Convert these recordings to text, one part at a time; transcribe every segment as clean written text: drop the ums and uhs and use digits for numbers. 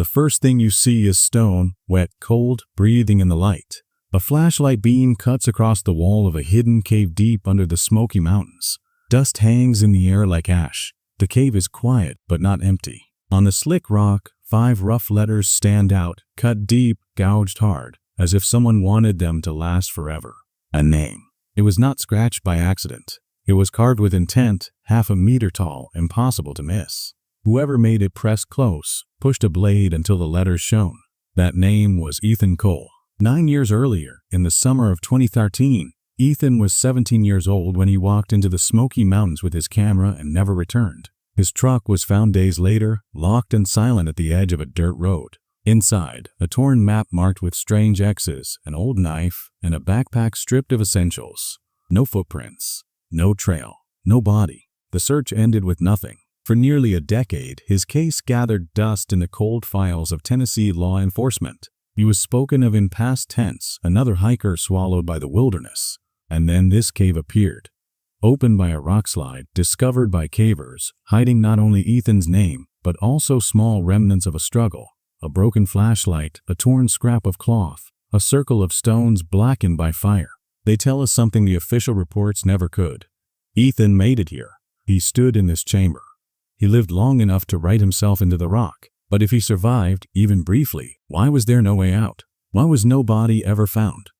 The first thing you see is stone, wet, cold, breathing in the light. A flashlight beam cuts across the wall of a hidden cave deep under the Smoky Mountains. Dust hangs in the air like ash. The cave is quiet but not empty. On the slick rock, 5 rough letters stand out, cut deep, gouged hard, as if someone wanted them to last forever. A name. It was not scratched by accident. It was carved with intent, half a meter tall, impossible to miss. Whoever made it pressed close, pushed a blade until the letters shone. That name was Ethan Cole. 9 years earlier, in the summer of 2013, Ethan was 17 years old when he walked into the Smoky Mountains with his camera and never returned. His truck was found days later, locked and silent at the edge of a dirt road. Inside, a torn map marked with strange X's, an old knife, and a backpack stripped of essentials. No footprints, no trail, no body. The search ended with nothing. For nearly a decade, his case gathered dust in the cold files of Tennessee law enforcement. He was spoken of in past tense, another hiker swallowed by the wilderness. And then this cave appeared. Opened by a rockslide, discovered by cavers, hiding not only Ethan's name, but also small remnants of a struggle. A broken flashlight, a torn scrap of cloth, a circle of stones blackened by fire. They tell us something the official reports never could. Ethan made it here. He stood in this chamber. He lived long enough to write himself into the rock. But if he survived, even briefly, why was there no way out? Why was no body ever found?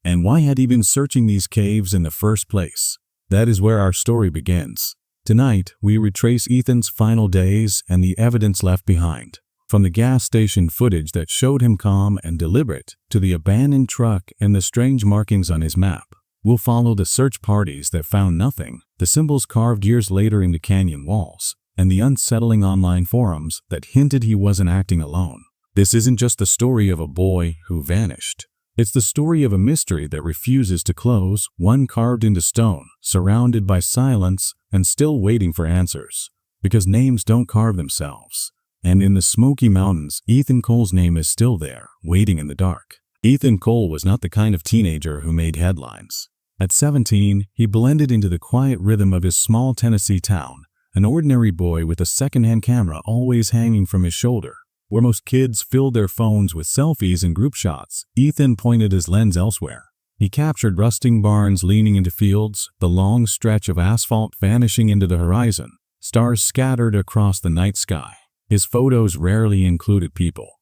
And why had he been searching these caves in the first place? That is where our story begins. Tonight, we retrace Ethan's final days and the evidence left behind. From the gas station footage that showed him calm and deliberate, to the abandoned truck and the strange markings on his map. We'll follow the search parties that found nothing, the symbols carved years later into canyon walls, and the unsettling online forums that hinted he wasn't acting alone. This isn't just the story of a boy who vanished. It's the story of a mystery that refuses to close, one carved into stone, surrounded by silence, and still waiting for answers. Because names don't carve themselves. And in the Smoky Mountains, Ethan Cole's name is still there, waiting in the dark. Ethan Cole was not the kind of teenager who made headlines. At 17, he blended into the quiet rhythm of his small Tennessee town, an ordinary boy with a second-hand camera always hanging from his shoulder. Where most kids filled their phones with selfies and group shots, Ethan pointed his lens elsewhere. He captured rusting barns leaning into fields, the long stretch of asphalt vanishing into the horizon, stars scattered across the night sky. His photos rarely included people.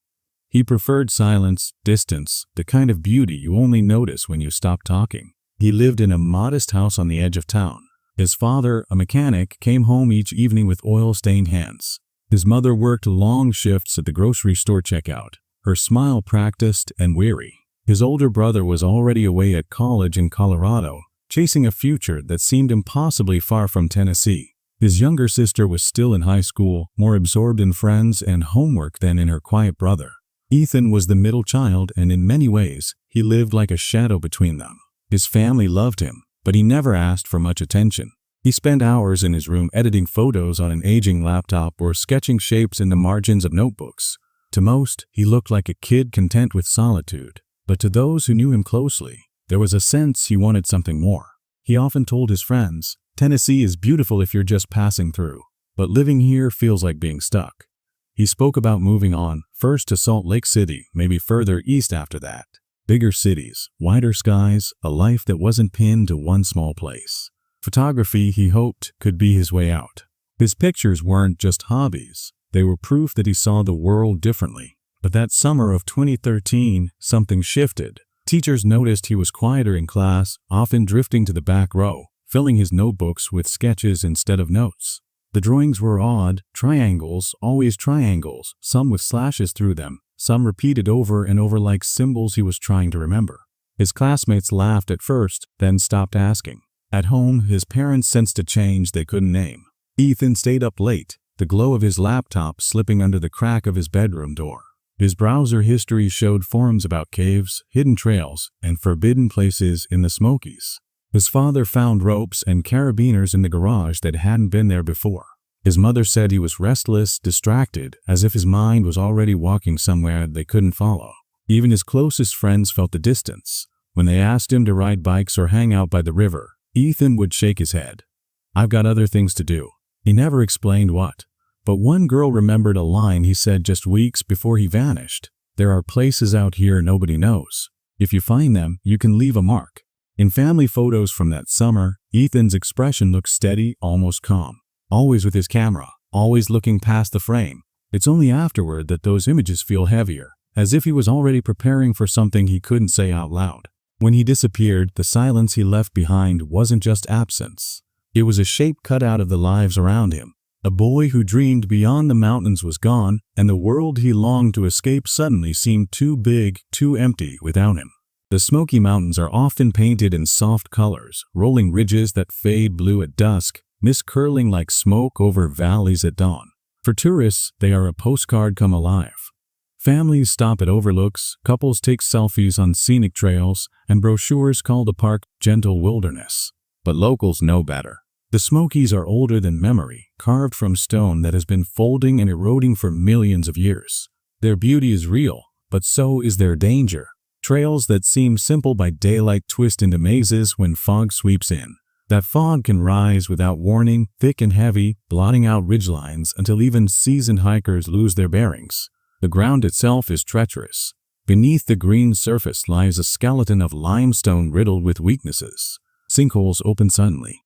He preferred silence, distance, the kind of beauty you only notice when you stop talking. He lived in a modest house on the edge of town. His father, a mechanic, came home each evening with oil-stained hands. His mother worked long shifts at the grocery store checkout, her smile practiced and weary. His older brother was already away at college in Colorado, chasing a future that seemed impossibly far from Tennessee. His younger sister was still in high school, more absorbed in friends and homework than in her quiet brother. Ethan was the middle child, and in many ways, he lived like a shadow between them. His family loved him, but he never asked for much attention. He spent hours in his room editing photos on an aging laptop or sketching shapes in the margins of notebooks. To most, he looked like a kid content with solitude. But to those who knew him closely, there was a sense he wanted something more. He often told his friends, "Tennessee is beautiful if you're just passing through, but living here feels like being stuck." He spoke about moving on, first to Salt Lake City, maybe further east after that. Bigger cities, wider skies, a life that wasn't pinned to one small place. Photography, he hoped, could be his way out. His pictures weren't just hobbies. They were proof that he saw the world differently. But that summer of 2013, something shifted. Teachers noticed he was quieter in class, often drifting to the back row, filling his notebooks with sketches instead of notes. The drawings were odd, triangles, always triangles, some with slashes through them, some repeated over and over like symbols he was trying to remember. His classmates laughed at first, then stopped asking. At home, his parents sensed a change they couldn't name. Ethan stayed up late, the glow of his laptop slipping under the crack of his bedroom door. His browser history showed forums about caves, hidden trails, and forbidden places in the Smokies. His father found ropes and carabiners in the garage that hadn't been there before. His mother said he was restless, distracted, as if his mind was already walking somewhere they couldn't follow. Even his closest friends felt the distance. When they asked him to ride bikes or hang out by the river, Ethan would shake his head. "I've got other things to do." He never explained what, But one girl remembered a line he said just weeks before he vanished. "There are places out here nobody knows. If you find them, you can leave a mark." In family photos from that summer, Ethan's expression looked steady, almost calm. Always with his camera, always looking past the frame. It's only afterward that those images feel heavier, as if he was already preparing for something he couldn't say out loud. When he disappeared, the silence he left behind wasn't just absence. It was a shape cut out of the lives around him. A boy who dreamed beyond the mountains was gone, and the world he longed to escape suddenly seemed too big, too empty without him. The Smoky Mountains are often painted in soft colors, rolling ridges that fade blue at dusk, mist curling like smoke over valleys at dawn. For tourists, they are a postcard come alive. Families stop at overlooks, couples take selfies on scenic trails, and brochures call the park gentle wilderness. But locals know better. The Smokies are older than memory, carved from stone that has been folding and eroding for millions of years. Their beauty is real, but so is their danger. Trails that seem simple by daylight twist into mazes when fog sweeps in. That fog can rise without warning, thick and heavy, blotting out ridgelines until even seasoned hikers lose their bearings. The ground itself is treacherous. Beneath the green surface lies a skeleton of limestone riddled with weaknesses. Sinkholes open suddenly.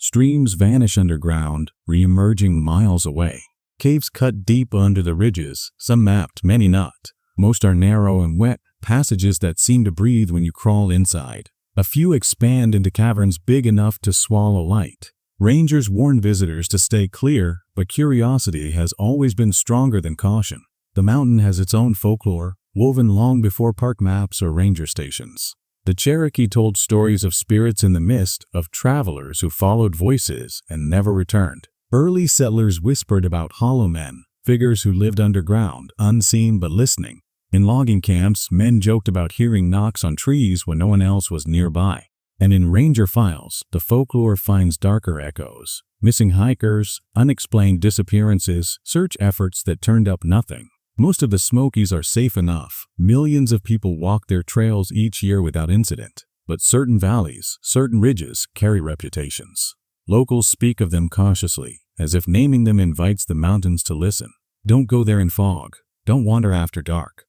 Streams vanish underground, re-emerging miles away. Caves cut deep under the ridges, some mapped, many not. Most are narrow and wet, passages that seem to breathe when you crawl inside. A few expand into caverns big enough to swallow light. Rangers warn visitors to stay clear, but curiosity has always been stronger than caution. The mountain has its own folklore, woven long before park maps or ranger stations. The Cherokee told stories of spirits in the mist, of travelers who followed voices and never returned. Early settlers whispered about hollow men, figures who lived underground, unseen but listening. In logging camps, men joked about hearing knocks on trees when no one else was nearby. And in ranger files, the folklore finds darker echoes. Missing hikers, unexplained disappearances, search efforts that turned up nothing. Most of the Smokies are safe enough. Millions of people walk their trails each year without incident. But certain valleys, certain ridges carry reputations. Locals speak of them cautiously, as if naming them invites the mountains to listen. Don't go there in fog. Don't wander after dark.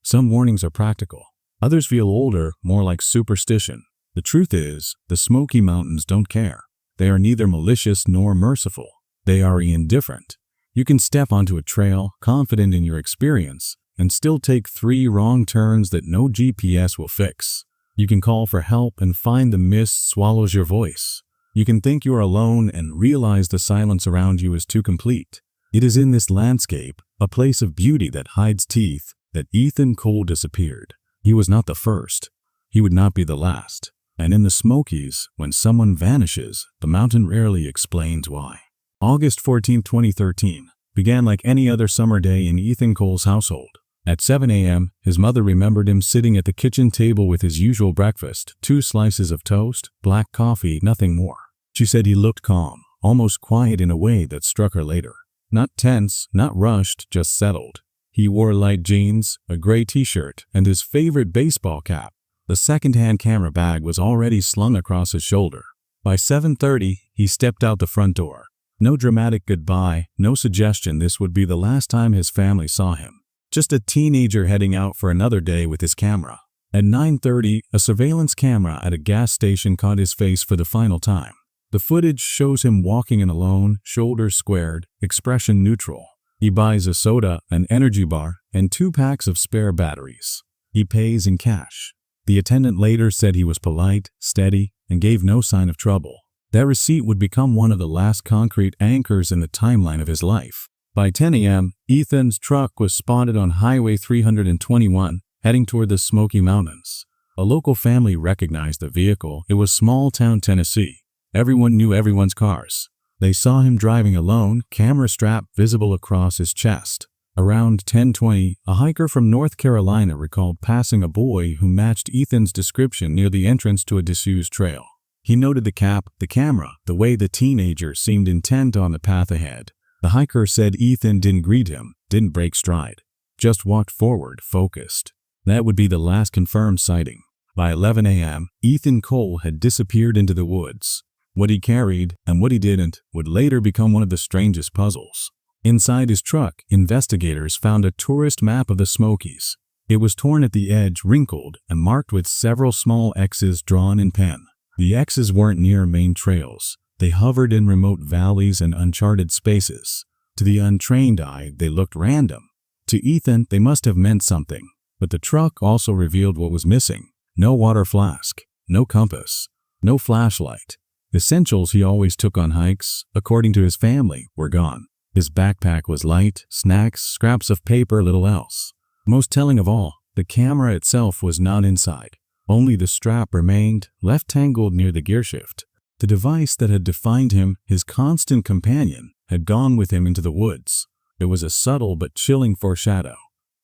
Some warnings are practical. Others feel older, more like superstition. The truth is, the Smoky Mountains don't care. They are neither malicious nor merciful. They are indifferent. You can step onto a trail, confident in your experience, and still take 3 wrong turns that no GPS will fix. You can call for help and find the mist swallows your voice. You can think you are alone and realize the silence around you is too complete. It is in this landscape, a place of beauty that hides teeth, that Ethan Cole disappeared. He was not the first. He would not be the last. And in the Smokies, when someone vanishes, the mountain rarely explains why. August 14, 2013, began like any other summer day in Ethan Cole's household. At 7 a.m., his mother remembered him sitting at the kitchen table with his usual breakfast, 2 slices of toast, black coffee, nothing more. She said he looked calm, almost quiet in a way that struck her later. Not tense, not rushed, just settled. He wore light jeans, a gray t-shirt, and his favorite baseball cap. The second-hand camera bag was already slung across his shoulder. By 7:30, he stepped out the front door. No dramatic goodbye, no suggestion this would be the last time his family saw him. Just a teenager heading out for another day with his camera. At 9:30, a surveillance camera at a gas station caught his face for the final time. The footage shows him walking in alone, shoulders squared, expression neutral. He buys a soda, an energy bar, and 2 packs of spare batteries. He pays in cash. The attendant later said he was polite, steady, and gave no sign of trouble. That receipt would become one of the last concrete anchors in the timeline of his life. By 10 a.m., Ethan's truck was spotted on Highway 321, heading toward the Smoky Mountains. A local family recognized the vehicle. It was small-town Tennessee. Everyone knew everyone's cars. They saw him driving alone, camera strap visible across his chest. Around 10:20, a hiker from North Carolina recalled passing a boy who matched Ethan's description near the entrance to a disused trail. He noted the cap, the camera, the way the teenager seemed intent on the path ahead. The hiker said Ethan didn't greet him, didn't break stride, just walked forward, focused. That would be the last confirmed sighting. By 11 a.m., Ethan Cole had disappeared into the woods. What he carried and what he didn't would later become one of the strangest puzzles. Inside his truck, investigators found a tourist map of the Smokies. It was torn at the edge, wrinkled, and marked with several small X's drawn in pen. The X's weren't near main trails. They hovered in remote valleys and uncharted spaces. To the untrained eye, they looked random. To Ethan, they must have meant something. But the truck also revealed what was missing. No water flask, no compass, no flashlight. Essentials he always took on hikes, according to his family, were gone. His backpack was light, snacks, scraps of paper, little else. Most telling of all, the camera itself was not inside. Only the strap remained, left tangled near the gearshift. The device that had defined him, his constant companion, had gone with him into the woods. It was a subtle but chilling foreshadow.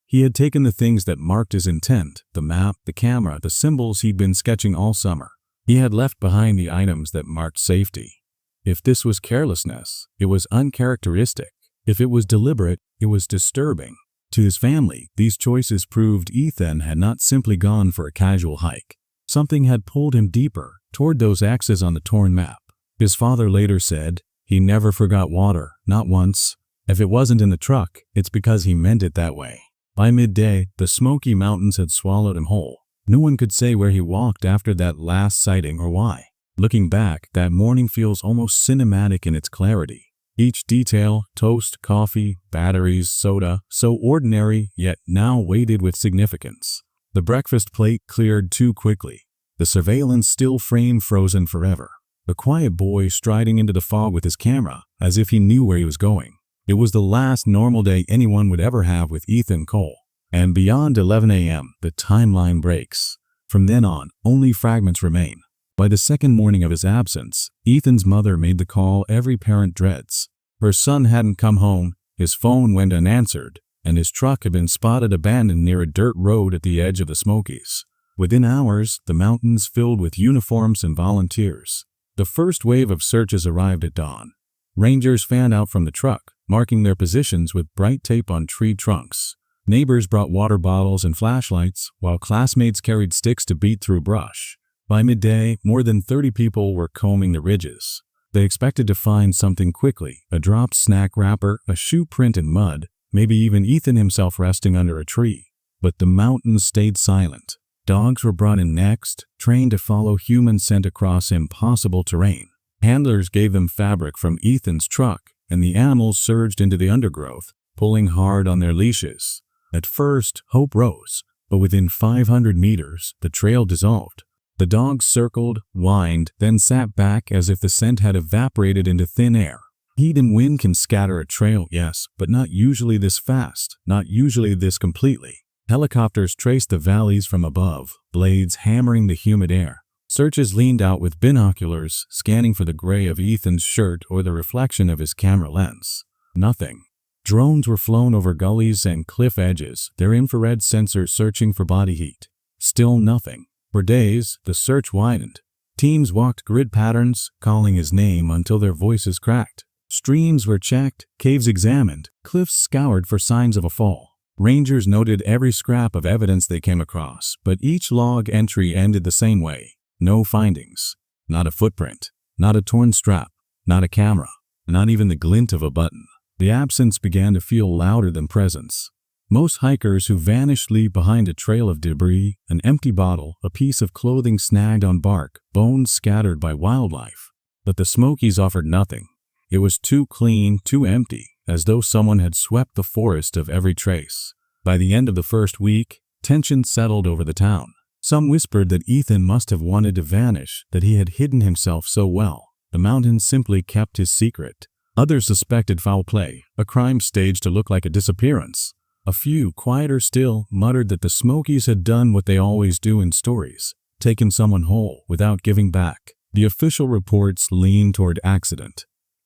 He had taken the things that marked his intent, the map, the camera, the symbols he'd been sketching all summer. He had left behind the items that marked safety. If this was carelessness, it was uncharacteristic. If it was deliberate, it was disturbing. To his family, these choices proved Ethan had not simply gone for a casual hike. Something had pulled him deeper, toward those X's on the torn map. His father later said, "He never forgot water, not once. If it wasn't in the truck, it's because he meant it that way." By midday, the Smoky Mountains had swallowed him whole. No one could say where he walked after that last sighting or why. Looking back, that morning feels almost cinematic in its clarity. Each detail, toast, coffee, batteries, soda, so ordinary, yet now weighted with significance. The breakfast plate cleared too quickly. The surveillance still frame frozen forever. The quiet boy striding into the fog with his camera, as if he knew where he was going. It was the last normal day anyone would ever have with Ethan Cole. And beyond 11 a.m., the timeline breaks. From then on, only fragments remain. By the second morning of his absence, Ethan's mother made the call every parent dreads. Her son hadn't come home, his phone went unanswered, and his truck had been spotted abandoned near a dirt road at the edge of the Smokies. Within hours, the mountains filled with uniforms and volunteers. The first wave of searches arrived at dawn. Rangers fanned out from the truck, marking their positions with bright tape on tree trunks. Neighbors brought water bottles and flashlights, while classmates carried sticks to beat through brush. By midday, more than 30 people were combing the ridges. They expected to find something quickly, a dropped snack wrapper, a shoe print in mud, maybe even Ethan himself resting under a tree. But the mountains stayed silent. Dogs were brought in next, trained to follow human scent across impossible terrain. Handlers gave them fabric from Ethan's truck, and the animals surged into the undergrowth, pulling hard on their leashes. At first, hope rose, but within 500 meters, the trail dissolved. The dogs circled, whined, then sat back as if the scent had evaporated into thin air. Heat and wind can scatter a trail, yes, but not usually this fast, not usually this completely. Helicopters traced the valleys from above, blades hammering the humid air. Searchers leaned out with binoculars, scanning for the gray of Ethan's shirt or the reflection of his camera lens. Nothing. Drones were flown over gullies and cliff edges, their infrared sensors searching for body heat. Still nothing. For days, the search widened. Teams walked grid patterns, calling his name until their voices cracked. Streams were checked, caves examined, cliffs scoured for signs of a fall. Rangers noted every scrap of evidence they came across, but each log entry ended the same way. No findings. Not a footprint. Not a torn strap. Not a camera. Not even the glint of a button. The absence began to feel louder than presence. Most hikers who vanished leave behind a trail of debris, an empty bottle, a piece of clothing snagged on bark, bones scattered by wildlife. But the Smokies offered nothing. It was too clean, too empty, as though someone had swept the forest of every trace. By the end of the first week, tension settled over the town. Some whispered that Ethan must have wanted to vanish, that he had hidden himself so well. The mountains simply kept his secret. Others suspected foul play, a crime staged to look like a disappearance. A few, quieter still, muttered that the Smokies had done what they always do in stories, taken someone whole without giving back. The official reports leaned toward accident.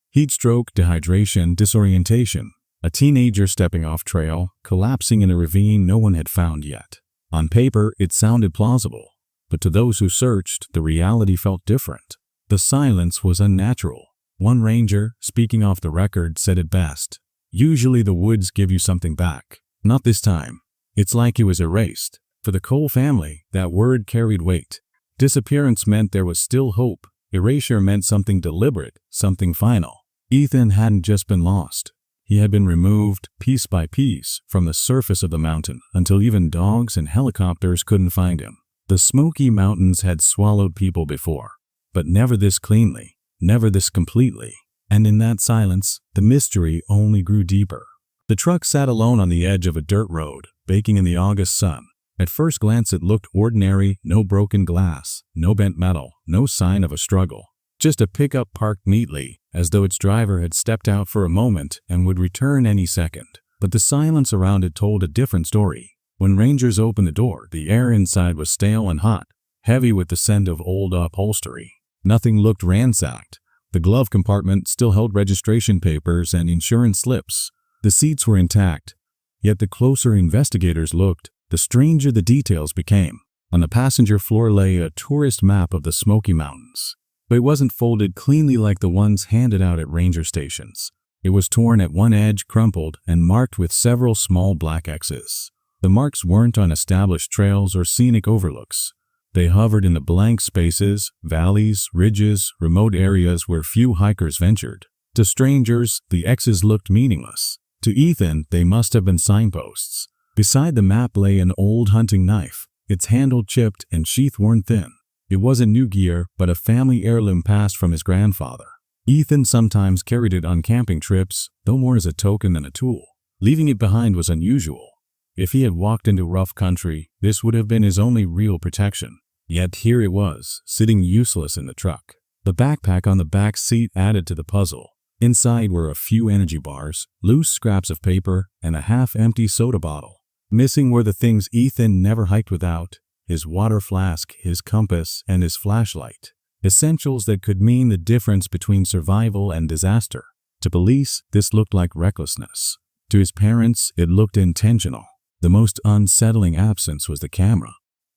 Heat stroke, dehydration, disorientation. A teenager stepping off trail, collapsing in a ravine no one had found yet. On paper, it sounded plausible, but to those who searched, the reality felt different. The silence was unnatural. One ranger, speaking off the record, said it best. "Usually the woods give you something back. Not this time. It's like it was erased." For the Cole family, that word carried weight. Disappearance meant there was still hope. Erasure meant something deliberate, something final. Ethan hadn't just been lost. He had been removed, piece by piece, from the surface of the mountain until even dogs and helicopters couldn't find him. The Smoky Mountains had swallowed people before, but never this cleanly, never this completely. And in that silence, the mystery only grew deeper. The truck sat alone on the edge of a dirt road, baking in the August sun. At first glance it looked ordinary, no broken glass, no bent metal, no sign of a struggle. Just a pickup parked neatly, as though its driver had stepped out for a moment and would return any second. But the silence around it told a different story. When rangers opened the door, the air inside was stale and hot, heavy with the scent of old upholstery. Nothing looked ransacked. The glove compartment still held registration papers and insurance slips. The seats were intact. Yet the closer investigators looked, the stranger the details became. On the passenger floor lay a tourist map of the Smoky Mountains. But it wasn't folded cleanly like the ones handed out at ranger stations. It was torn at one edge, crumpled, and marked with several small black X's. The marks weren't on established trails or scenic overlooks. They hovered in the blank spaces, valleys, ridges, remote areas where few hikers ventured. To strangers, the X's looked meaningless. To Ethan, they must have been signposts. Beside the map lay an old hunting knife, its handle chipped and sheath worn thin. It wasn't new gear, but a family heirloom passed from his grandfather. Ethan sometimes carried it on camping trips, though more as a token than a tool. Leaving it behind was unusual. If he had walked into rough country, this would have been his only real protection. Yet here it was, sitting useless in the truck. The backpack on the back seat added to the puzzle. Inside were a few energy bars, loose scraps of paper, and a half-empty soda bottle. Missing were the things Ethan never hiked without: his water flask, his compass, and his flashlight. Essentials that could mean the difference between survival and disaster. To police, this looked like recklessness. To his parents, it looked intentional. The most unsettling absence was the camera.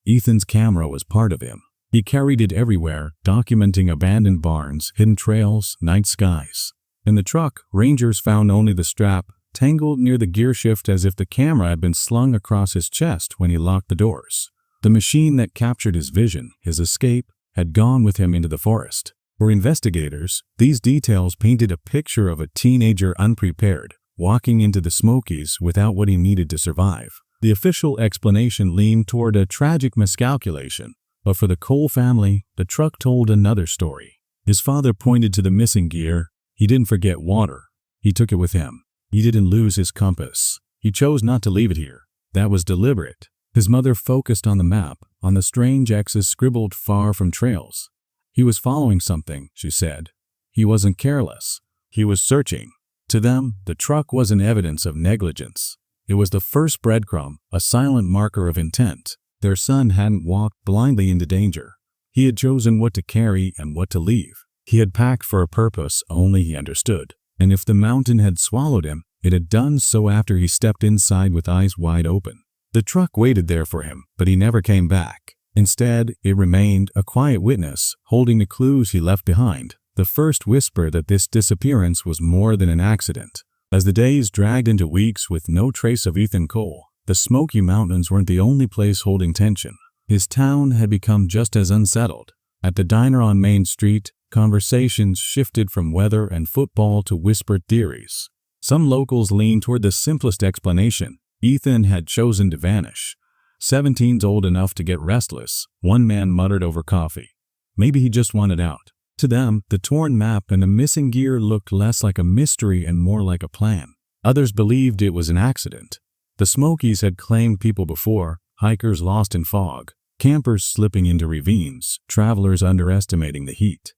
Ethan's camera was part of him. He carried it everywhere, documenting abandoned barns, hidden trails, night skies. In the truck, rangers found only the strap, tangled near the gear shift as if the camera had been slung across his chest when he locked the doors. The machine that captured his vision, his escape, had gone with him into the forest. For investigators, these details painted a picture of a teenager unprepared, walking into the Smokies without what he needed to survive. The official explanation leaned toward a tragic miscalculation, but for the Cole family, the truck told another story. His father pointed to the missing gear. He didn't forget water. He took it with him. He didn't lose his compass. He chose not to leave it here. That was deliberate. His mother focused on the map, on the strange X's scribbled far from trails. He was following something, she said. He wasn't careless. He was searching. To them, the truck wasn't evidence of negligence. It was the first breadcrumb, a silent marker of intent. Their son hadn't walked blindly into danger. He had chosen what to carry and what to leave. He had packed for a purpose only he understood. And if the mountain had swallowed him, it had done so after he stepped inside with eyes wide open. The truck waited there for him, but he never came back. Instead, it remained a quiet witness, holding the clues he left behind, the first whisper that this disappearance was more than an accident. As the days dragged into weeks with no trace of Ethan Cole, the Smoky Mountains weren't the only place holding tension. His town had become just as unsettled. At the diner on Main Street, conversations shifted from weather and football to whispered theories. Some locals leaned toward the simplest explanation: Ethan had chosen to vanish. 17's old enough to get restless, one man muttered over coffee. Maybe he just wanted out. To them, the torn map and the missing gear looked less like a mystery and more like a plan. Others believed it was an accident. The Smokies had claimed people before: hikers lost in fog, campers slipping into ravines, travelers underestimating the heat.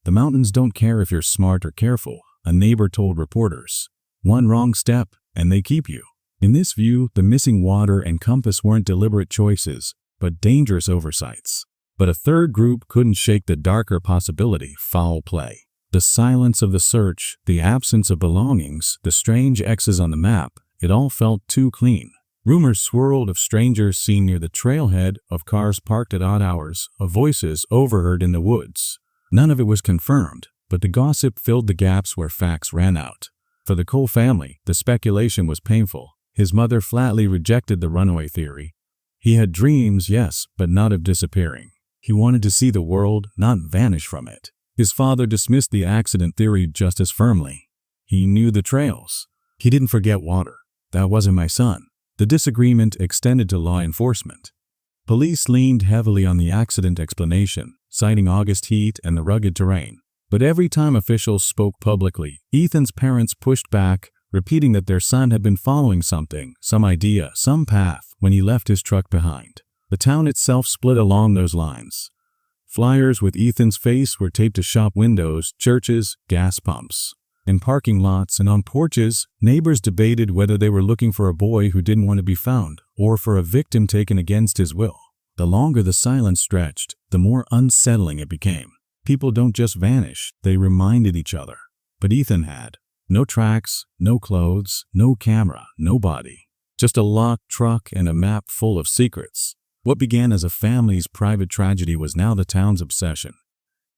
The mountains don't care if you're smart or careful, a neighbor told reporters. One wrong step, and they keep you. In this view, the missing water and compass weren't deliberate choices, but dangerous oversights. But a third group couldn't shake the darker possibility: foul play. The silence of the search, the absence of belongings, the strange X's on the map, it all felt too clean. Rumors swirled of strangers seen near the trailhead, of cars parked at odd hours, of voices overheard in the woods. None of it was confirmed, but the gossip filled the gaps where facts ran out. For the Cole family, the speculation was painful. His mother flatly rejected the runaway theory. He had dreams, yes, but not of disappearing. He wanted to see the world, not vanish from it. His father dismissed the accident theory just as firmly. He knew the trails. He didn't forget water. That wasn't my son. The disagreement extended to law enforcement. Police leaned heavily on the accident explanation, citing August heat and the rugged terrain. But every time officials spoke publicly, Ethan's parents pushed back, repeating that their son had been following something, some idea, some path, when he left his truck behind. The town itself split along those lines. Flyers with Ethan's face were taped to shop windows, churches, gas pumps. In parking lots and on porches, neighbors debated whether they were looking for a boy who didn't want to be found or for a victim taken against his will. The longer the silence stretched, the more unsettling it became. People don't just vanish, they reminded each other. But Ethan had no tracks, no clothes, no camera, no body. Just a locked truck and a map full of secrets. What began as a family's private tragedy was now the town's obsession.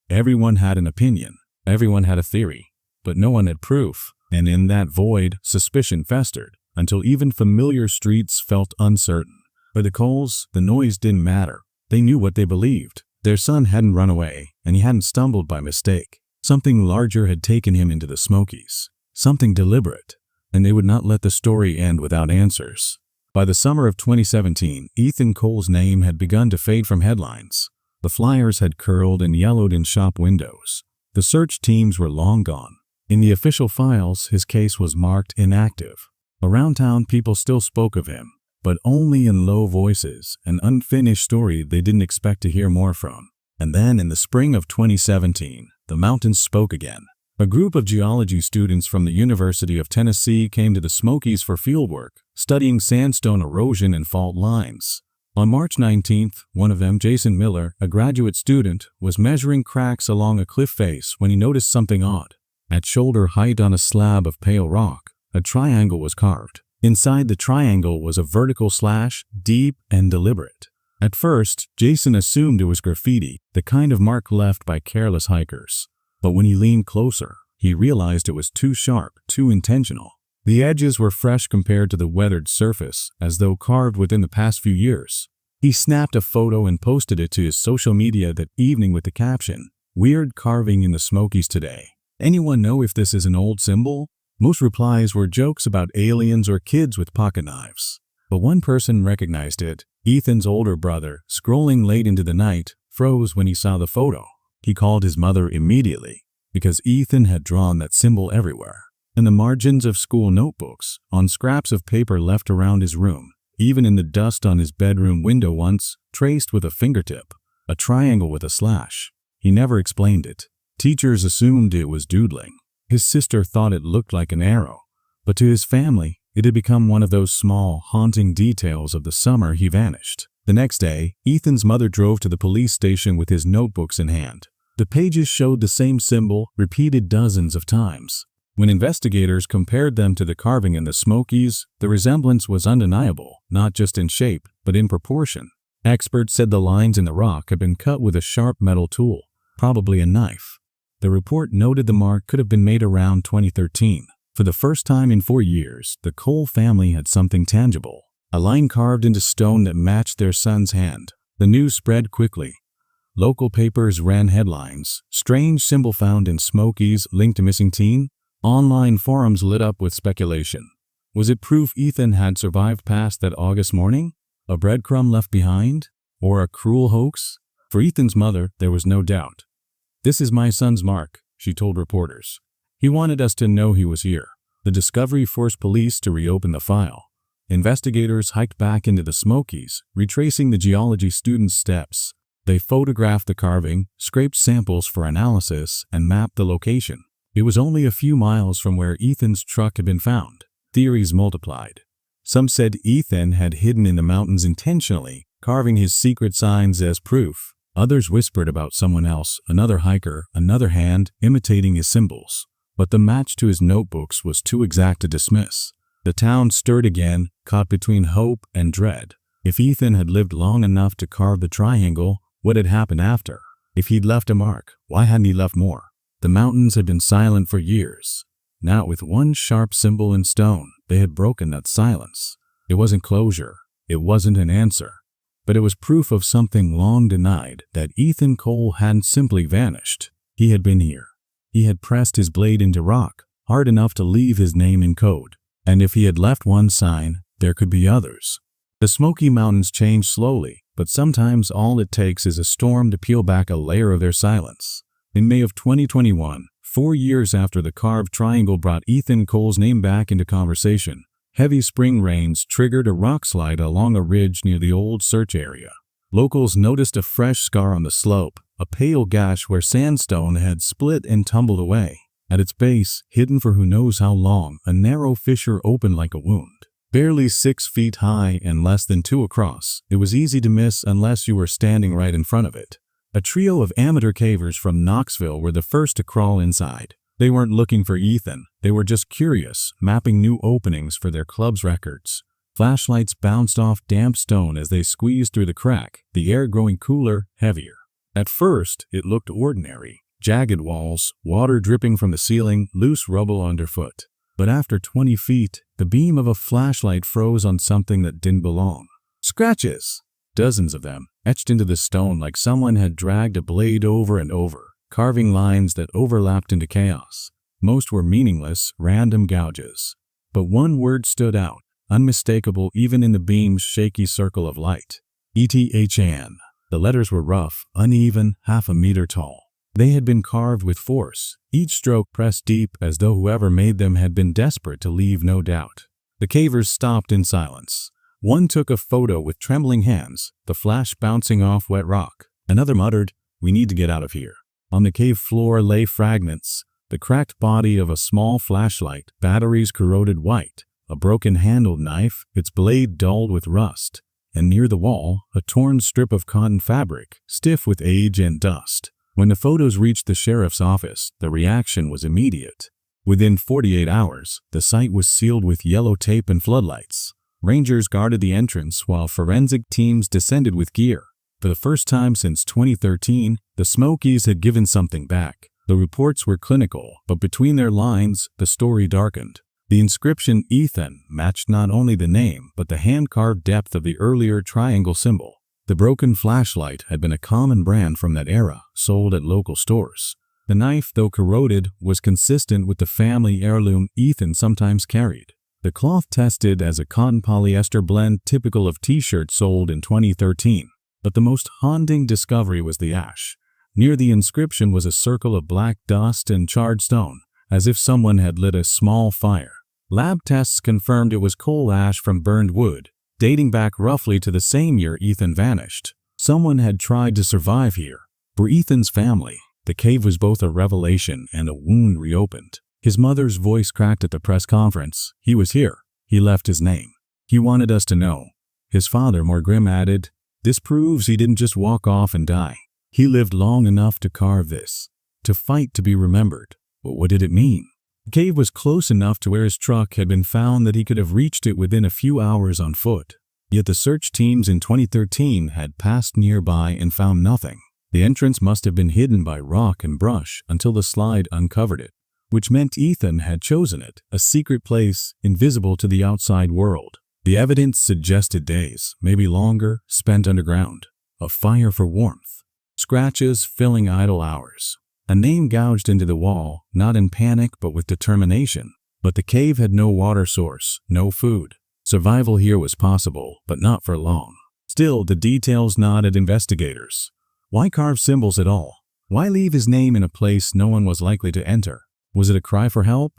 Everyone had an opinion, everyone had a theory, but no one had proof, and in that void, suspicion festered, until even familiar streets felt uncertain. For the Coles, the noise didn't matter. They knew what they believed. Their son hadn't run away, and he hadn't stumbled by mistake. Something larger had taken him into the Smokies. Something deliberate, and they would not let the story end without answers. By the summer of 2017, Ethan Cole's name had begun to fade from headlines. The flyers had curled and yellowed in shop windows. The search teams were long gone. In the official files, his case was marked inactive. Around town, people still spoke of him, but only in low voices, an unfinished story they didn't expect to hear more from. And then, in the spring of 2017, the mountains spoke again. A group of geology students from the University of Tennessee came to the Smokies for fieldwork, studying sandstone erosion and fault lines. On March 19th, one of them, Jason Miller, a graduate student, was measuring cracks along a cliff face when he noticed something odd. At shoulder height on a slab of pale rock, a triangle was carved. Inside the triangle was a vertical slash, deep and deliberate. At first, Jason assumed it was graffiti, the kind of mark left by careless hikers. But when he leaned closer, he realized it was too sharp, too intentional. The edges were fresh compared to the weathered surface, as though carved within the past few years. He snapped a photo and posted it to his social media that evening with the caption, "Weird carving in the Smokies today. Anyone know if this is an old symbol?" Most replies were jokes about aliens or kids with pocket knives. But one person recognized it. Ethan's older brother, scrolling late into the night, froze when he saw the photo. He called his mother immediately, because Ethan had drawn that symbol everywhere. In the margins of school notebooks, on scraps of paper left around his room, even in the dust on his bedroom window once, traced with a fingertip, a triangle with a slash. He never explained it. Teachers assumed it was doodling. His sister thought it looked like an arrow, but to his family, it had become one of those small, haunting details of the summer he vanished. The next day, Ethan's mother drove to the police station with his notebooks in hand. The pages showed the same symbol, repeated dozens of times. When investigators compared them to the carving in the Smokies, the resemblance was undeniable, not just in shape, but in proportion. Experts said the lines in the rock had been cut with a sharp metal tool, probably a knife. The report noted the mark could have been made around 2013. For the first time in 4 years, the Cole family had something tangible, a line carved into stone that matched their son's hand. The news spread quickly. Local papers ran headlines, "Strange symbol found in Smokies linked to missing teen." Online forums lit up with speculation. Was it proof Ethan had survived past that August morning? A breadcrumb left behind? Or a cruel hoax? For Ethan's mother, there was no doubt. "This is my son's mark," she told reporters. "He wanted us to know he was here." The discovery forced police to reopen the file. Investigators hiked back into the Smokies, retracing the geology students' steps. They photographed the carving, scraped samples for analysis, and mapped the location. It was only a few miles from where Ethan's truck had been found. Theories multiplied. Some said Ethan had hidden in the mountains intentionally, carving his secret signs as proof. Others whispered about someone else, another hiker, another hand, imitating his symbols. But the match to his notebooks was too exact to dismiss. The town stirred again, caught between hope and dread. If Ethan had lived long enough to carve the triangle, what had happened after? If he'd left a mark, why hadn't he left more? The mountains had been silent for years. Now, with one sharp symbol in stone, they had broken that silence. It wasn't closure. It wasn't an answer. But it was proof of something long denied, that Ethan Cole hadn't simply vanished. He had been here. He had pressed his blade into rock, hard enough to leave his name in code. And if he had left one sign, there could be others. The Smoky Mountains change slowly, but sometimes all it takes is a storm to peel back a layer of their silence. In May of 2021, 4 years after the carved triangle brought Ethan Cole's name back into conversation, heavy spring rains triggered a rock slide along a ridge near the old search area. Locals noticed a fresh scar on the slope, a pale gash where sandstone had split and tumbled away. At its base, hidden for who knows how long, a narrow fissure opened like a wound. Barely 6 feet high and less than 2 across, it was easy to miss unless you were standing right in front of it. A trio of amateur cavers from Knoxville were the first to crawl inside. They weren't looking for Ethan, they were just curious, mapping new openings for their club's records. Flashlights bounced off damp stone as they squeezed through the crack, the air growing cooler, heavier. At first, it looked ordinary. Jagged walls, water dripping from the ceiling, loose rubble underfoot. But after 20 feet, the beam of a flashlight froze on something that didn't belong. Scratches! Dozens of them, etched into the stone like someone had dragged a blade over and over, carving lines that overlapped into chaos. Most were meaningless, random gouges. But one word stood out, unmistakable even in the beam's shaky circle of light. Etched. The letters were rough, uneven, half a meter tall. They had been carved with force, each stroke pressed deep as though whoever made them had been desperate to leave no doubt. The cavers stopped in silence. One took a photo with trembling hands, the flash bouncing off wet rock. Another muttered, "We need to get out of here." On the cave floor lay fragments, the cracked body of a small flashlight, batteries corroded white, a broken-handled knife, its blade dulled with rust, and near the wall, a torn strip of cotton fabric, stiff with age and dust. When the photos reached the sheriff's office, the reaction was immediate. Within 48 hours, the site was sealed with yellow tape and floodlights. Rangers guarded the entrance while forensic teams descended with gear. For the first time since 2013, the Smokies had given something back. The reports were clinical, but between their lines, the story darkened. The inscription Ethan matched not only the name, but the hand-carved depth of the earlier triangle symbol. The broken flashlight had been a common brand from that era, sold at local stores. The knife, though corroded, was consistent with the family heirloom Ethan sometimes carried. The cloth tested as a cotton polyester blend typical of t-shirts sold in 2013. But the most haunting discovery was the ash. Near the inscription was a circle of black dust and charred stone, as if someone had lit a small fire. Lab tests confirmed it was coal ash from burned wood, dating back roughly to the same year Ethan vanished. Someone had tried to survive here. For Ethan's family, the cave was both a revelation and a wound reopened. His mother's voice cracked at the press conference. "He was here. He left his name. He wanted us to know." His father, more grim, added, "This proves he didn't just walk off and die. He lived long enough to carve this, to fight to be remembered." But what did it mean? The cave was close enough to where his truck had been found that he could have reached it within a few hours on foot. Yet the search teams in 2013 had passed nearby and found nothing. The entrance must have been hidden by rock and brush until the slide uncovered it, which meant Ethan had chosen it, a secret place invisible to the outside world. The evidence suggested days, maybe longer, spent underground. A fire for warmth. Scratches filling idle hours. A name gouged into the wall, not in panic but with determination. But the cave had no water source, no food. Survival here was possible, but not for long. Still, the details nod at investigators. Why carve symbols at all? Why leave his name in a place no one was likely to enter? Was it a cry for help?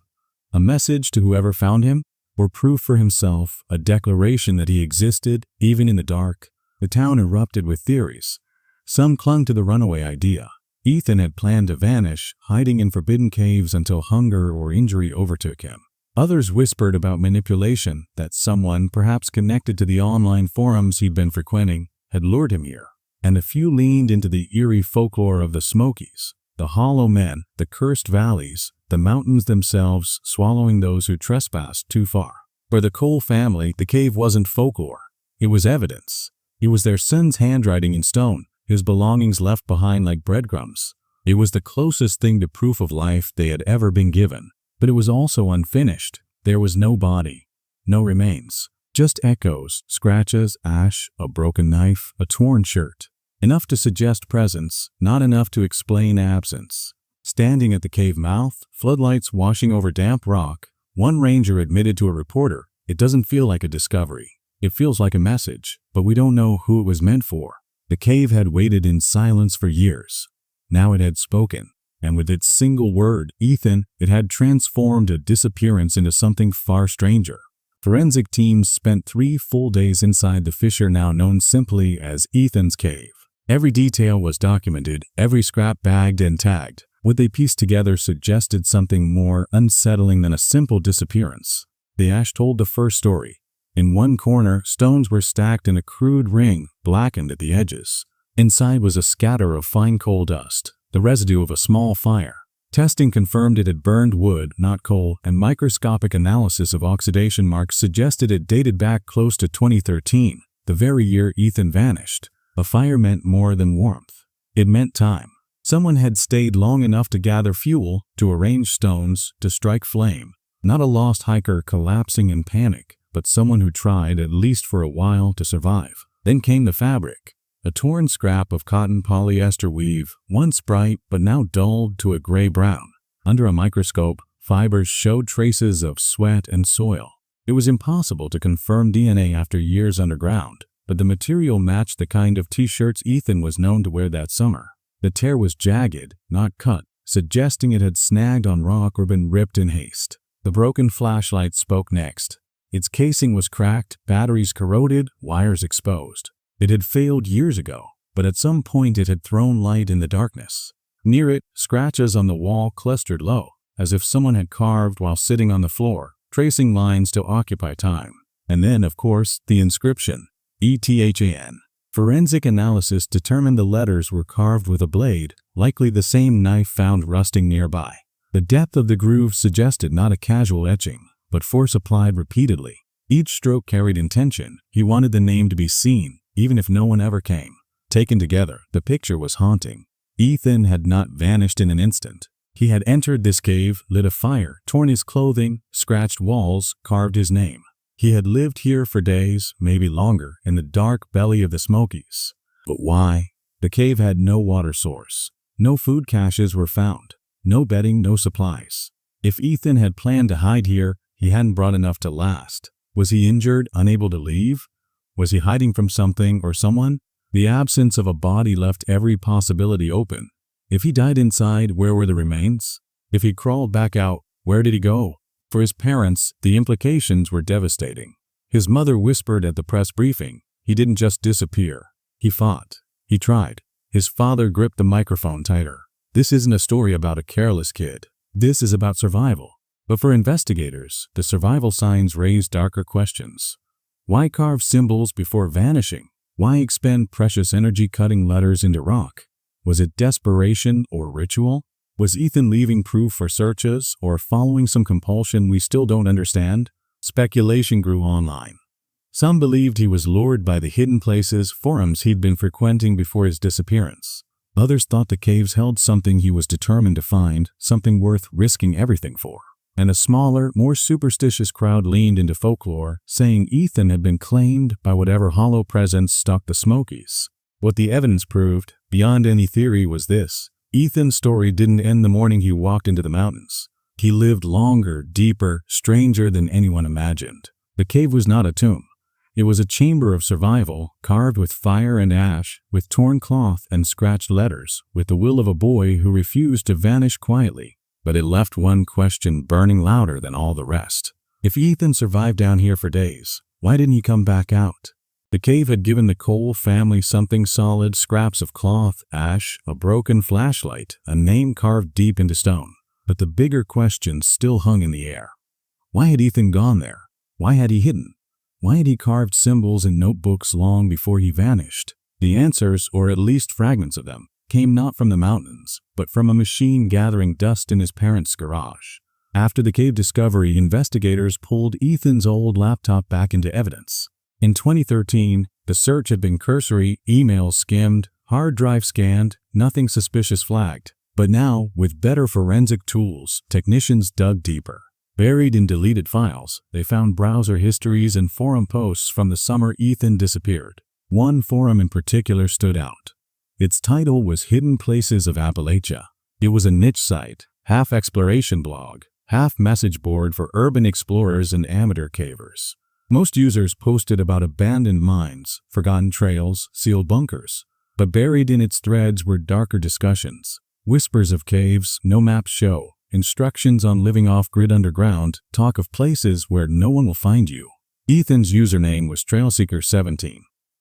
A message to whoever found him? Or proof for himself, a declaration that he existed, even in the dark? The town erupted with theories. Some clung to the runaway idea. Ethan had planned to vanish, hiding in forbidden caves until hunger or injury overtook him. Others whispered about manipulation, that someone, perhaps connected to the online forums he'd been frequenting, had lured him here. And a few leaned into the eerie folklore of the Smokies, the hollow men, the cursed valleys, the mountains themselves swallowing those who trespassed too far. For the Cole family, the cave wasn't folklore. It was evidence. It was their son's handwriting in stone, his belongings left behind like breadcrumbs. It was the closest thing to proof of life they had ever been given. But it was also unfinished. There was no body, no remains. Just echoes, scratches, ash, a broken knife, a torn shirt. Enough to suggest presence, not enough to explain absence. Standing at the cave mouth, floodlights washing over damp rock, One ranger admitted to a reporter, "It doesn't feel like a discovery. It feels like a message, but we don't know who it was meant for." The cave had waited in silence for years. Now it had spoken, and with its single word, Ethan, it had transformed a disappearance into something far stranger. Forensic teams spent 3 full days inside the fissure now known simply as Ethan's Cave. Every detail was documented, every scrap bagged and tagged. What they pieced together suggested something more unsettling than a simple disappearance. The ash told the first story. In one corner, stones were stacked in a crude ring, blackened at the edges. Inside was a scatter of fine coal dust, the residue of a small fire. Testing confirmed it had burned wood, not coal, and microscopic analysis of oxidation marks suggested it dated back close to 2013, the very year Ethan vanished. A fire meant more than warmth. It meant time. Someone had stayed long enough to gather fuel, to arrange stones, to strike flame. Not a lost hiker collapsing in panic, but someone who tried, at least for a while, to survive. Then came the fabric. A torn scrap of cotton polyester weave, once bright but now dulled to a gray-brown. Under a microscope, fibers showed traces of sweat and soil. It was impossible to confirm DNA after years underground, but the material matched the kind of t-shirts Ethan was known to wear that summer. The tear was jagged, not cut, suggesting it had snagged on rock or been ripped in haste. The broken flashlight spoke next. Its casing was cracked, batteries corroded, wires exposed. It had failed years ago, but at some point it had thrown light in the darkness. Near it, scratches on the wall clustered low, as if someone had carved while sitting on the floor, tracing lines to occupy time. And then, of course, the inscription, ETCHED. Forensic analysis determined the letters were carved with a blade, likely the same knife found rusting nearby. The depth of the groove suggested not a casual etching, but force applied repeatedly. Each stroke carried intention. He wanted the name to be seen, even if no one ever came. Taken together, the picture was haunting. Ethan had not vanished in an instant. He had entered this cave, lit a fire, torn his clothing, scratched walls, carved his name. He had lived here for days, maybe longer, in the dark belly of the Smokies. But why? The cave had no water source. No food caches were found. No bedding, no supplies. If Ethan had planned to hide here, he hadn't brought enough to last. Was he injured, unable to leave? Was he hiding from something or someone? The absence of a body left every possibility open. If he died inside, where were the remains? If he crawled back out, where did he go? For his parents, the implications were devastating. His mother whispered at the press briefing, he didn't just disappear. He fought. He tried. His father gripped the microphone tighter. This isn't a story about a careless kid. This is about survival. But for investigators, the survival signs raised darker questions. Why carve symbols before vanishing? Why expend precious energy cutting letters into rock? Was it desperation or ritual? Was Ethan leaving proof for searches or following some compulsion we still don't understand? Speculation grew online. Some believed he was lured by the hidden places, forums he'd been frequenting before his disappearance. Others thought the caves held something he was determined to find, something worth risking everything for. And a smaller, more superstitious crowd leaned into folklore, saying Ethan had been claimed by whatever hollow presence stalked the Smokies. What the evidence proved, beyond any theory, was this. Ethan's story didn't end the morning he walked into the mountains. He lived longer, deeper, stranger than anyone imagined. The cave was not a tomb. It was a chamber of survival, carved with fire and ash, with torn cloth and scratched letters, with the will of a boy who refused to vanish quietly. But it left one question burning louder than all the rest. If Ethan survived down here for days, why didn't he come back out? The cave had given the Cole family something solid, scraps of cloth, ash, a broken flashlight, a name carved deep into stone. But the bigger question still hung in the air. Why had Ethan gone there? Why had he hidden? Why had he carved symbols in notebooks long before he vanished? The answers, or at least fragments of them, came not from the mountains, but from a machine gathering dust in his parents' garage. After the cave discovery, investigators pulled Ethan's old laptop back into evidence. In 2013, the search had been cursory, emails skimmed, hard drive scanned, nothing suspicious flagged. But now, with better forensic tools, technicians dug deeper. Buried in deleted files, they found browser histories and forum posts from the summer Ethan disappeared. One forum in particular stood out. Its title was Hidden Places of Appalachia. It was a niche site, half-exploration blog, half message board for urban explorers and amateur cavers. Most users posted about abandoned mines, forgotten trails, sealed bunkers. But buried in its threads were darker discussions. Whispers of caves no maps show, instructions on living off-grid underground, talk of places where no one will find you. Ethan's username was Trailseeker17.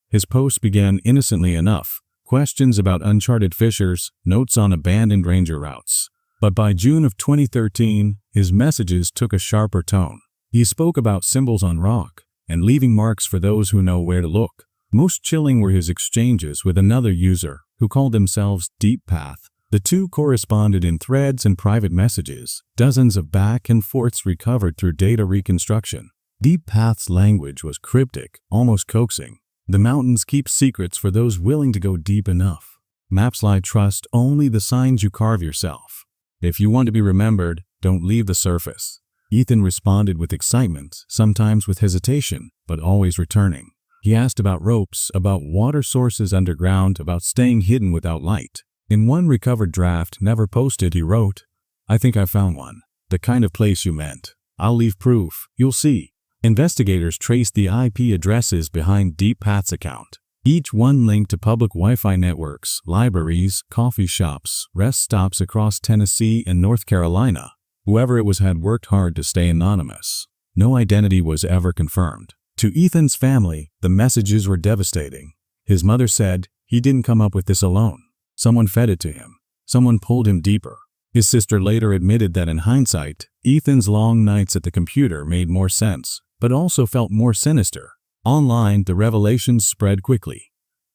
His posts began innocently enough, questions about uncharted fissures, notes on abandoned ranger routes. But by June of 2013, his messages took a sharper tone. He spoke about symbols on rock, and leaving marks for those who know where to look. Most chilling were his exchanges with another user, who called themselves Deep Path. The two corresponded in threads and private messages, dozens of back and forths recovered through data reconstruction. Deep Path's language was cryptic, almost coaxing. The mountains keep secrets for those willing to go deep enough. Mapslide trust only the signs you carve yourself. If you want to be remembered, don't leave the surface. Ethan responded with excitement, sometimes with hesitation, but always returning. He asked about ropes, about water sources underground, about staying hidden without light. In one recovered draft, never posted, he wrote, "I think I found one. The kind of place you meant. I'll leave proof. You'll see." Investigators traced the IP addresses behind Deep Path's account. Each one linked to public Wi-Fi networks, libraries, coffee shops, rest stops across Tennessee and North Carolina. Whoever it was had worked hard to stay anonymous. No identity was ever confirmed. To Ethan's family, the messages were devastating. His mother said, "He didn't come up with this alone. Someone fed it to him. Someone pulled him deeper." His sister later admitted that in hindsight, Ethan's long nights at the computer made more sense, but also felt more sinister. Online, the revelations spread quickly.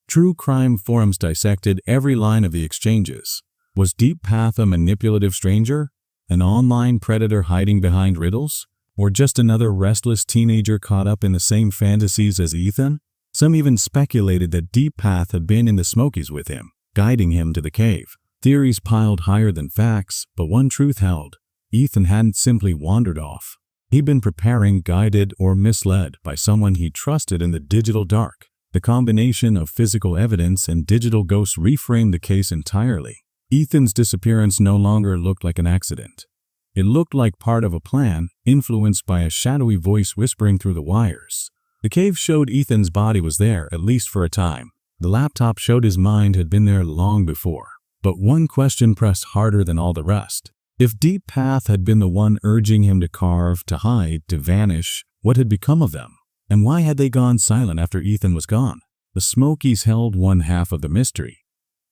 True crime forums dissected every line of the exchanges. Was Deep Path a manipulative stranger? An online predator hiding behind riddles? Or just another restless teenager caught up in the same fantasies as Ethan? Some even speculated that Deep Path had been in the Smokies with him, guiding him to the cave. Theories piled higher than facts, but one truth held. Ethan hadn't simply wandered off. He'd been preparing, guided, or misled by someone he trusted in the digital dark. The combination of physical evidence and digital ghosts reframed the case entirely. Ethan's disappearance no longer looked like an accident. It looked like part of a plan, influenced by a shadowy voice whispering through the wires. The cave showed Ethan's body was there, at least for a time. The laptop showed his mind had been there long before. But one question pressed harder than all the rest. If Deep Path had been the one urging him to carve, to hide, to vanish, what had become of them? And why had they gone silent after Ethan was gone? The Smokies held one half of the mystery.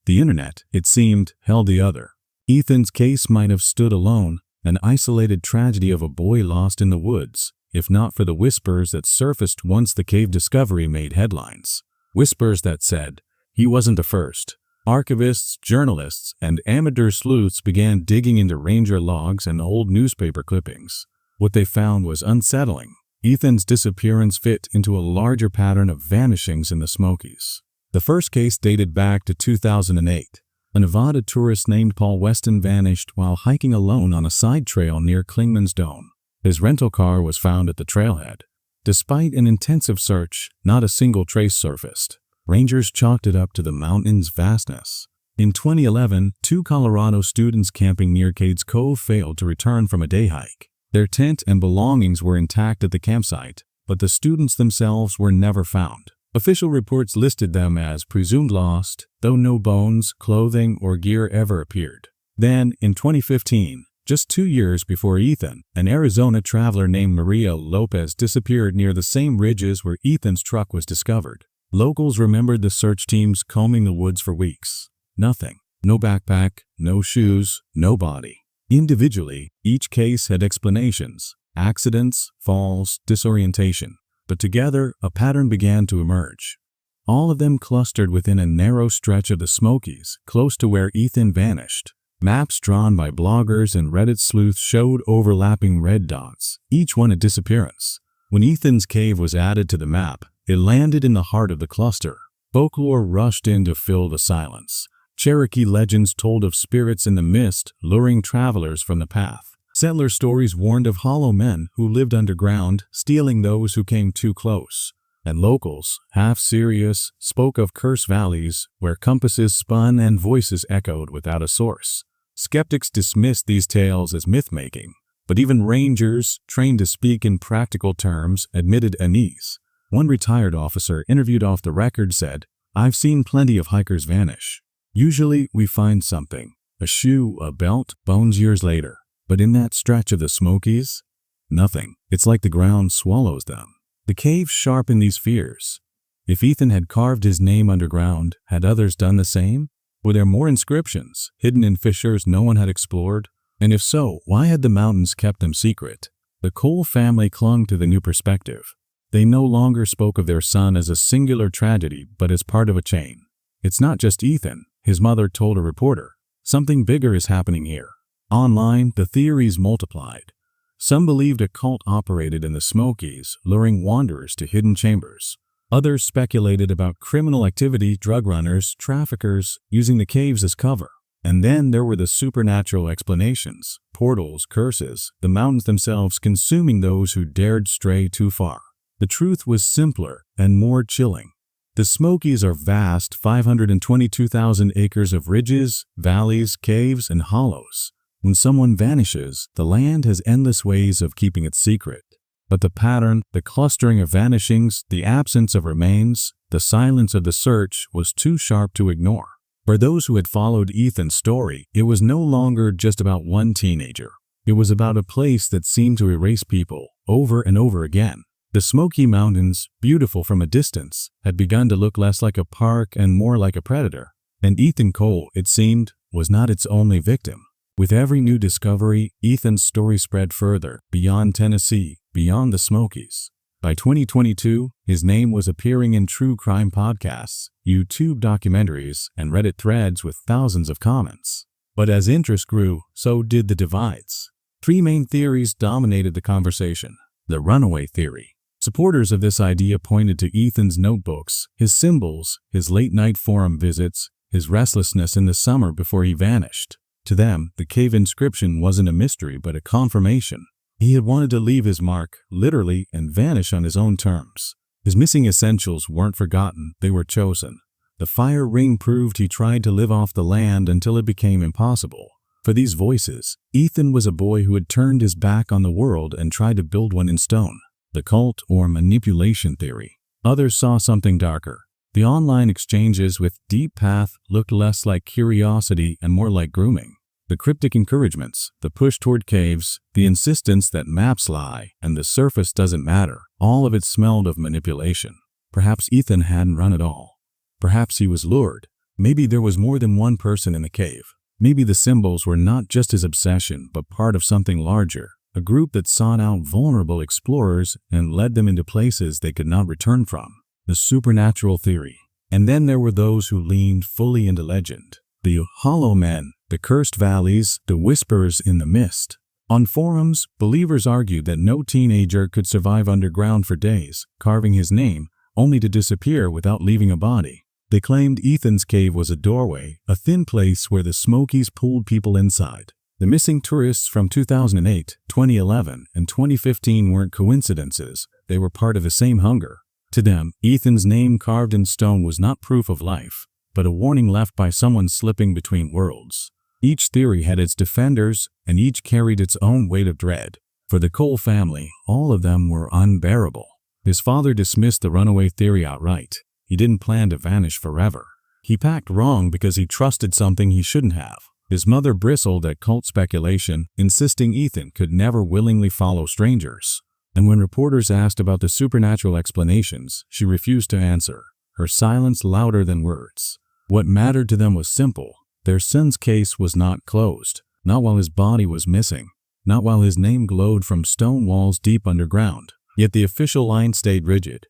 The internet, it seemed, held the other. Ethan's case might have stood alone, an isolated tragedy of a boy lost in the woods, if not for the whispers that surfaced once the cave discovery made headlines. Whispers that said, he wasn't the first. Archivists, journalists, and amateur sleuths began digging into ranger logs and old newspaper clippings. What they found was unsettling. Ethan's disappearance fit into a larger pattern of vanishings in the Smokies. The first case dated back to 2008. A Nevada tourist named Paul Weston vanished while hiking alone on a side trail near Clingman's Dome. His rental car was found at the trailhead. Despite an intensive search, not a single trace surfaced. Rangers chalked it up to the mountain's vastness. In 2011, 2 Colorado students camping near Cades Cove failed to return from a day hike. Their tent and belongings were intact at the campsite, but the students themselves were never found. Official reports listed them as presumed lost, though no bones, clothing, or gear ever appeared. Then, in 2015, just 2 years before Ethan, an Arizona traveler named Maria Lopez disappeared near the same ridges where Ethan's truck was discovered. Locals remembered the search teams combing the woods for weeks. Nothing. No backpack, no shoes, no body. Individually, each case had explanations: accidents, falls, disorientation. But together, a pattern began to emerge. All of them clustered within a narrow stretch of the Smokies, close to where Ethan vanished. Maps drawn by bloggers and Reddit sleuths showed overlapping red dots, each one a disappearance. When Ethan's cave was added to the map, it landed in the heart of the cluster. Folklore rushed in to fill the silence. Cherokee legends told of spirits in the mist, luring travelers from the path. Settler stories warned of hollow men who lived underground, stealing those who came too close. And locals, half serious, spoke of cursed valleys where compasses spun and voices echoed without a source. Skeptics dismissed these tales as myth-making, But even rangers, trained to speak in practical terms, admitted unease. One retired officer interviewed off the record said, "I've seen plenty of hikers vanish. Usually we find something, a shoe, a belt, bones years later. But in that stretch of the Smokies, nothing. It's like the ground swallows them." The cave sharpened these fears. If Ethan had carved his name underground, had others done the same? Were there more inscriptions, hidden in fissures no one had explored? And if so, why had the mountains kept them secret? The Cole family clung to the new perspective. They no longer spoke of their son as a singular tragedy, but as part of a chain. "It's not just Ethan," his mother told a reporter. "Something bigger is happening here." Online, the theories multiplied. Some believed a cult operated in the Smokies, luring wanderers to hidden chambers. Others speculated about criminal activity, drug runners, traffickers, using the caves as cover. And then there were the supernatural explanations, portals, curses, the mountains themselves consuming those who dared stray too far. The truth was simpler and more chilling. The Smokies are vast 522,000 acres of ridges, valleys, caves, and hollows. When someone vanishes, the land has endless ways of keeping it secret. But the pattern, the clustering of vanishings, the absence of remains, the silence of the search was too sharp to ignore. For those who had followed Ethan's story, it was no longer just about one teenager. It was about a place that seemed to erase people over and over again. The Smoky Mountains, beautiful from a distance, had begun to look less like a park and more like a predator. And Ethan Cole, it seemed, was not its only victim. With every new discovery, Ethan's story spread further, beyond Tennessee, beyond the Smokies. By 2022, his name was appearing in true crime podcasts, YouTube documentaries, and Reddit threads with thousands of comments. But as interest grew, so did the divides. Three main theories dominated the conversation. The runaway theory. Supporters of this idea pointed to Ethan's notebooks, his symbols, his late-night forum visits, his restlessness in the summer before he vanished. To them, the cave inscription wasn't a mystery but a confirmation. He had wanted to leave his mark, literally, and vanish on his own terms. His missing essentials weren't forgotten, they were chosen. The fire ring proved he tried to live off the land until it became impossible. For these voices, Ethan was a boy who had turned his back on the world and tried to build one in stone. The cult or manipulation theory. Others saw something darker. The online exchanges with Deep Path looked less like curiosity and more like grooming. The cryptic encouragements, the push toward caves, the insistence that maps lie and the surface doesn't matter, all of it smelled of manipulation. Perhaps Ethan hadn't run at all. Perhaps he was lured. Maybe there was more than one person in the cave. Maybe the symbols were not just his obsession but part of something larger, a group that sought out vulnerable explorers and led them into places they could not return from. The supernatural theory. And then there were those who leaned fully into legend. The hollow men, the cursed valleys, the whisperers in the mist. On forums, believers argued that no teenager could survive underground for days, carving his name, only to disappear without leaving a body. They claimed Ethan's cave was a doorway, a thin place where the Smokies pulled people inside. The missing tourists from 2008, 2011, and 2015 weren't coincidences, they were part of the same hunger. To them, Ethan's name carved in stone was not proof of life, but a warning left by someone slipping between worlds. Each theory had its defenders, and each carried its own weight of dread. For the Cole family, all of them were unbearable. His father dismissed the runaway theory outright. He didn't plan to vanish forever. He packed wrong because he trusted something he shouldn't have. His mother bristled at cult speculation, insisting Ethan could never willingly follow strangers. And when reporters asked about the supernatural explanations, she refused to answer, her silence louder than words. What mattered to them was simple. Their son's case was not closed, not while his body was missing, not while his name glowed from stone walls deep underground. Yet the official line stayed rigid.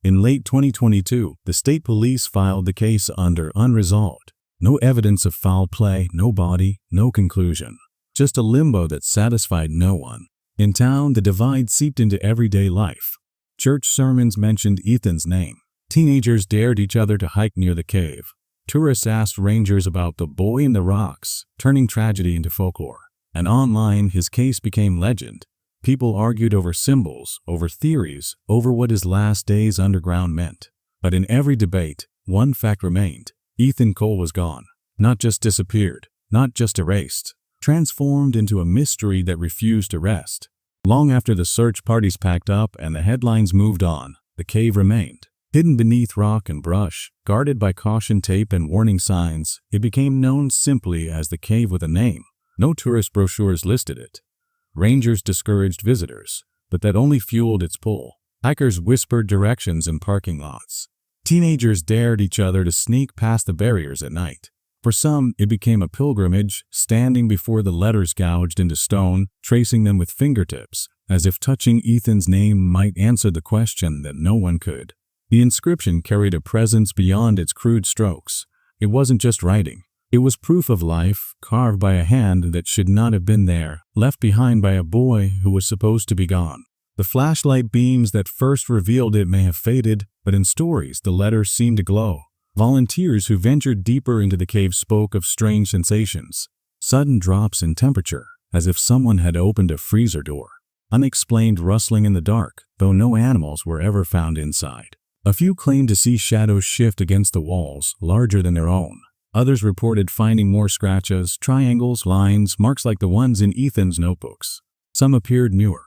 In late 2022, the state police filed the case under unresolved. No evidence of foul play, no body, no conclusion. Just a limbo that satisfied no one. In town, the divide seeped into everyday life. Church sermons mentioned Ethan's name. Teenagers dared each other to hike near the cave. Tourists asked rangers about the boy in the rocks, turning tragedy into folklore. And online, his case became legend. People argued over symbols, over theories, over what his last days underground meant. But in every debate, one fact remained. Ethan Cole was gone. Not just disappeared, not just erased. transformed into a mystery that refused to rest. Long after the search parties packed up and the headlines moved on, the cave remained. Hidden beneath rock and brush, guarded by caution tape and warning signs, it became known simply as the cave with a name. No tourist brochures listed it. Rangers discouraged visitors, but that only fueled its pull. Hikers whispered directions in parking lots. Teenagers dared each other to sneak past the barriers at night. For some, it became a pilgrimage, standing before the letters gouged into stone, tracing them with fingertips, as if touching Ethan's name might answer the question that no one could. The inscription carried a presence beyond its crude strokes. It wasn't just writing. It was proof of life, carved by a hand that should not have been there, left behind by a boy who was supposed to be gone. The flashlight beams that first revealed it may have faded, but in stories the letters seemed to glow. Volunteers who ventured deeper into the cave spoke of strange sensations. Sudden drops in temperature, as if someone had opened a freezer door. Unexplained rustling in the dark, though no animals were ever found inside. A few claimed to see shadows shift against the walls, larger than their own. Others reported finding more scratches, triangles, lines, marks like the ones in Ethan's notebooks. Some appeared newer.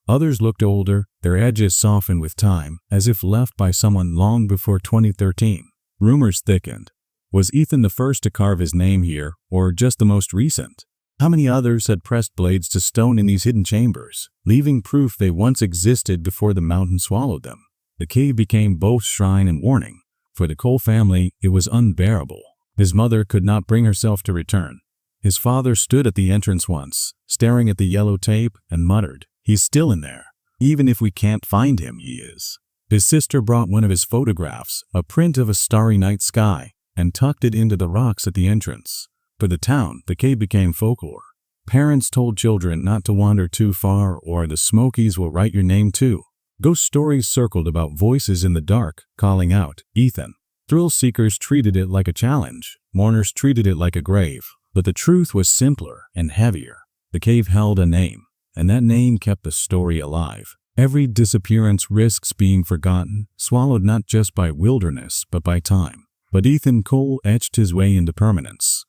Others looked older, their edges softened with time, as if left by someone long before 2013. Rumors thickened. Was Ethan the first to carve his name here, or just the most recent? How many others had pressed blades to stone in these hidden chambers, leaving proof they once existed before the mountain swallowed them? The cave became both shrine and warning. For the Cole family, it was unbearable. His mother could not bring herself to return. His father stood at the entrance once, staring at the yellow tape, and muttered, "He's still in there. Even if we can't find him, he is." His sister brought one of his photographs, a print of a starry night sky, and tucked it into the rocks at the entrance. For the town, the cave became folklore. Parents told children not to wander too far, or the Smokies will write your name too. Ghost stories circled about voices in the dark, calling out, "Ethan." Thrill seekers treated it like a challenge. Mourners treated it like a grave. But the truth was simpler and heavier. The cave held a name, and that name kept the story alive. Every disappearance risks being forgotten, swallowed not just by wilderness, but by time. But Ethan Cole etched his way into permanence.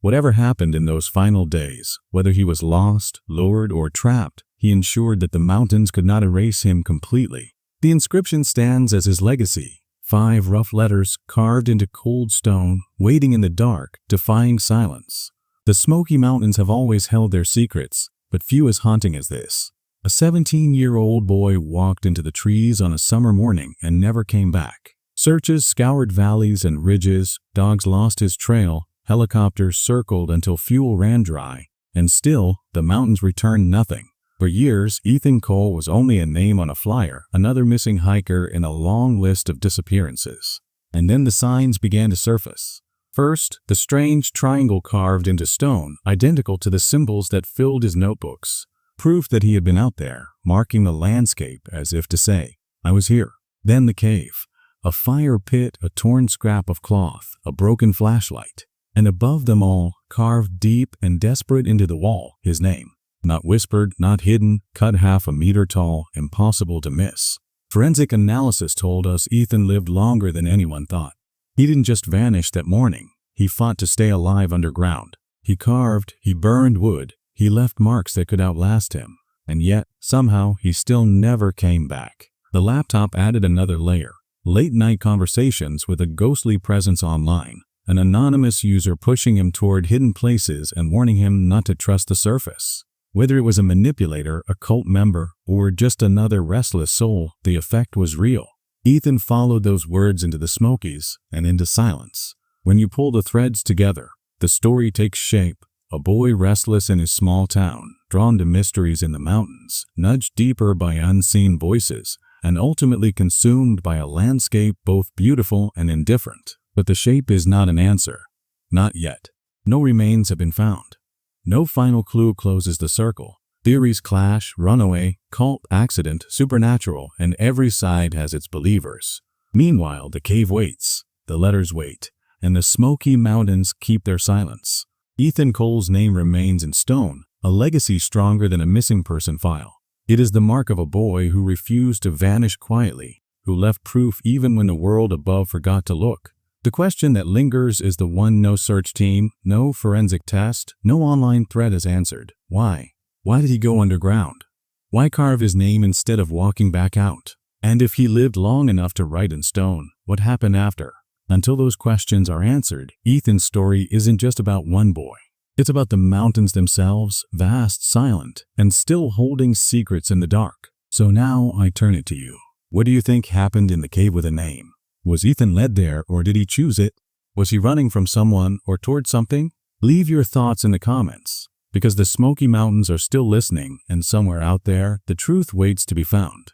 Whatever happened in those final days, whether he was lost, lured, or trapped, he ensured that the mountains could not erase him completely. The inscription stands as his legacy. 5 rough letters carved into cold stone, waiting in the dark, defying silence. The Smoky Mountains have always held their secrets, but few as haunting as this. A 17-year-old boy walked into the trees on a summer morning and never came back. Searches scoured valleys and ridges, dogs lost his trail, helicopters circled until fuel ran dry, and still, the mountains returned nothing. For years, Ethan Cole was only a name on a flyer, another missing hiker in a long list of disappearances. And then the signs began to surface. First, the strange triangle carved into stone, identical to the symbols that filled his notebooks. Proof that he had been out there, marking the landscape as if to say, "I was here." Then the cave. A fire pit, a torn scrap of cloth, a broken flashlight. And above them all, carved deep and desperate into the wall, his name. Not whispered, not hidden, cut half a meter tall, impossible to miss. Forensic analysis told us Ethan lived longer than anyone thought. He didn't just vanish that morning. He fought to stay alive underground. He carved, he burned wood, he left marks that could outlast him. And yet, somehow, he still never came back. The laptop added another layer. Late-night conversations with a ghostly presence online. An anonymous user pushing him toward hidden places and warning him not to trust the surface. Whether it was a manipulator, a cult member, or just another restless soul, the effect was real. Ethan followed those words into the Smokies and into silence. When you pull the threads together, the story takes shape. A boy restless in his small town, drawn to mysteries in the mountains, nudged deeper by unseen voices, and ultimately consumed by a landscape both beautiful and indifferent. But the shape is not an answer. Not yet. No remains have been found. No final clue closes the circle. Theories clash, runaway, cult, accident, supernatural, and every side has its believers. Meanwhile, the cave waits, the letters wait, and the Smoky Mountains keep their silence. Ethan Cole's name remains in stone, a legacy stronger than a missing person file. It is the mark of a boy who refused to vanish quietly, who left proof even when the world above forgot to look. The question that lingers is the one no search team, no forensic test, no online thread has answered. Why? Why did he go underground? Why carve his name instead of walking back out? And if he lived long enough to write in stone, what happened after? Until those questions are answered, Ethan's story isn't just about one boy. It's about the mountains themselves, vast, silent, and still holding secrets in the dark. So now I turn it to you. What do you think happened in the cave with a name? Was Ethan led there, or did he choose it? Was he running from someone or toward something? Leave your thoughts in the comments, because the Smoky Mountains are still listening, and somewhere out there, the truth waits to be found.